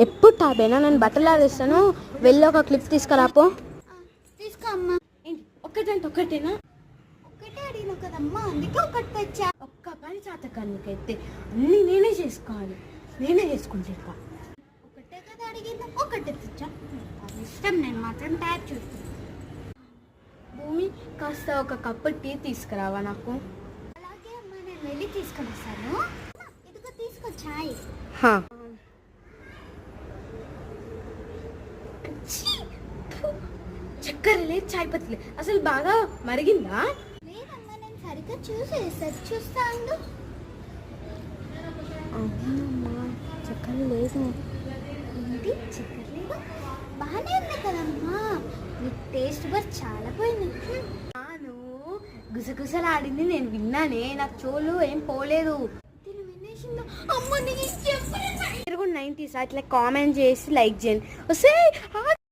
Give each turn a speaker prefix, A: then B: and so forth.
A: ఎప్పుడు టాపేనా? నేను బట్టలు ఆడేస్తాను, వెళ్ళి ఒక క్లిప్ తీసుకురాపో.
B: తీసుకో అమ్మా.
A: ఒక్కటంటే ఒక్కటేనా?
B: ఒకటే అడిగిన కదమ్మా, అందుకే ఒకటి తెచ్చా.
A: ఒక్క పని చేతకానికైతే అన్నీ నేనే చేసుకోవాలి, నేనే చేసుకుంటా.
B: ఒకటే కదా అడిగింది, ఒకటే తెచ్చా. ఇష్టం, నేను మాత్రం తయారు చేస్తాను.
A: భూమి, కాస్త ఒక కప్పు టీ తీసుకురావా నాకు?
B: అలాగే అమ్మా, నేను వెళ్ళి తీసుకొని వస్తాను. ఇదిగో తీసుకో చాయ్.
A: చక్కెర లేదు, చాయ్ పత్తి లేదు, అసలు బాగా మరిగిందా?
B: లేదమ్మా, నేను సరిగ్గా చూస్తాను.
A: అవునమ్మా, చక్కెర లేదు.
B: ఏంటి చక్కెర లేదు? బాగానే ఉంది కదమ్మా, నీ టేస్ట్ బస్ చాలా పోయింది.
A: నువ్వు గుసగుసలాడింది నేను విన్నానే, నాకు చోలు ఏం పోలేదు.
B: నేను వినేసిందా? అమ్మ, నీకు చెప్పలేదు.
A: మీరు కూడా 90s అట్లా కామెంట్ చేసి లైక్ చేయండి. వస్తే